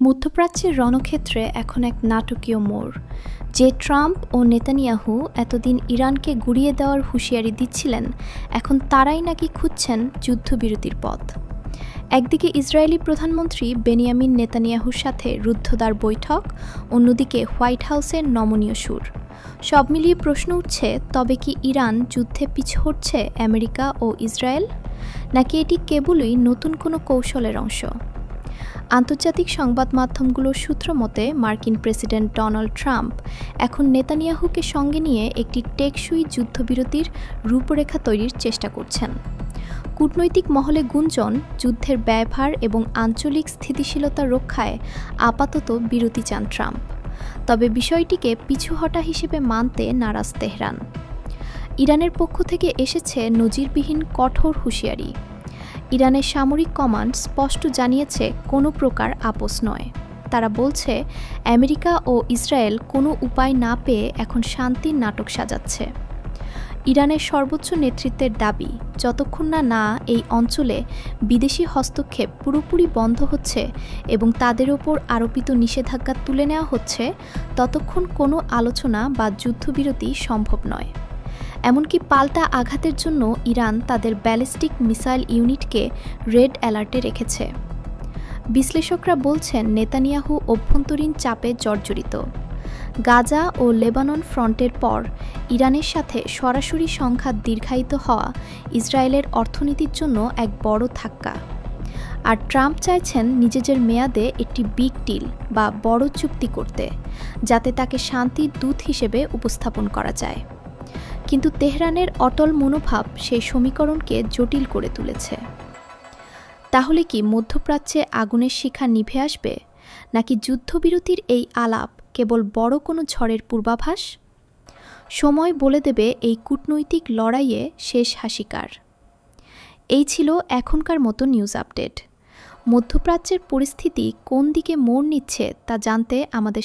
মধ্যপ্রাচ্যের রণক্ষেত্রে এখন এক নাটকীয় মোড়। যে ট্রাম্প ও নেতানিয়াহু এতদিন ইরানকে গুঁড়িয়ে দেওয়ার হুঁশিয়ারি দিচ্ছিলেন, এখন তারাই নাকি খুঁজছেন যুদ্ধবিরতির পথ। একদিকে ইসরায়েলি প্রধানমন্ত্রী বেনিয়ামিন নেতানিয়াহুর সাথে রুদ্ধদ্বার বৈঠক, অন্যদিকে হোয়াইট হাউসের নমনীয় সুর। সব মিলিয়ে প্রশ্ন উঠছে, তবে কি ইরান যুদ্ধে পিছু হটছে আমেরিকা ও ইসরায়েল, নাকি এটি কেবলই নতুন কোনো কৌশলের অংশ? আন্তর্জাতিক সংবাদ মাধ্যমগুলোর সূত্র মতে মার্কিন প্রেসিডেন্ট ডোনাল্ড ট্রাম্প এখন নেতানিয়াহুকে সঙ্গে নিয়ে একটি টেকসই যুদ্ধবিরতির রূপরেখা তৈরির চেষ্টা করছেন। কূটনৈতিক মহলে গুঞ্জন, যুদ্ধের ব্যয়ভার এবং আঞ্চলিক স্থিতিশীলতা রক্ষায় আপাতত বিরতি চান ট্রাম্প। তবে বিষয়টিকে পিছু হটা হিসেবে মানতে নারাজ তেহরান। ইরানের পক্ষ থেকে এসেছে নজিরবিহীন কঠোর হুঁশিয়ারি। ইরানের সামরিক কমান্ড স্পষ্ট জানিয়েছে কোনো প্রকার আপোস নয়। তারা বলছে আমেরিকা ও ইসরায়েল কোনো উপায় না পেয়ে এখন শান্তির নাটক সাজাচ্ছে। ইরানের সর্বোচ্চ নেতৃত্বের দাবি, যতক্ষণ না এই অঞ্চলে বিদেশি হস্তক্ষেপ পুরোপুরি বন্ধ হচ্ছে এবং তাদের ওপর আরোপিত নিষেধাজ্ঞা তুলে নেওয়া হচ্ছে, ততক্ষণ কোনো আলোচনা বা যুদ্ধবিরতি সম্ভব নয়। এমনকি পাল্টা আঘাতের জন্য ইরান তাদের ব্যালিস্টিক মিসাইল ইউনিটকে রেড অ্যালার্টে রেখেছে। বিশ্লেষকরা বলছেন নেতানিয়াহু অভ্যন্তরীণ চাপে জর্জরিত। গাজা ও লেবানন ফ্রন্টের পর ইরানের সাথে সরাসরি সংঘাত দীর্ঘায়িত হওয়া ইসরায়েলের অর্থনীতির জন্য এক বড় ধাক্কা। আর ট্রাম্প চাইছেন নিজেদের মেয়াদে একটি বিগ ডিল বা বড় চুক্তি করতে, যাতে তাকে শান্তির দূত হিসেবে উপস্থাপন করা যায়। কিন্তু তেহরানের অটল মনোভাব সেই সমীকরণকে জটিল করে তুলেছে। তাহলে কি মধ্যপ্রাচ্যে আগুনের শিখা নিভে আসবে, নাকি যুদ্ধবিরতির এই আলাপ কেবল বড় কোনো ঝড়ের পূর্বাভাস? সময় বলে দেবে এই কূটনৈতিক লড়াইয়ে শেষ হাসিকার। এই ছিল এখনকার মতো নিউজ আপডেট। মধ্যপ্রাচ্যের পরিস্থিতি কোন দিকে মোড় নিচ্ছে তা জানতে আমাদের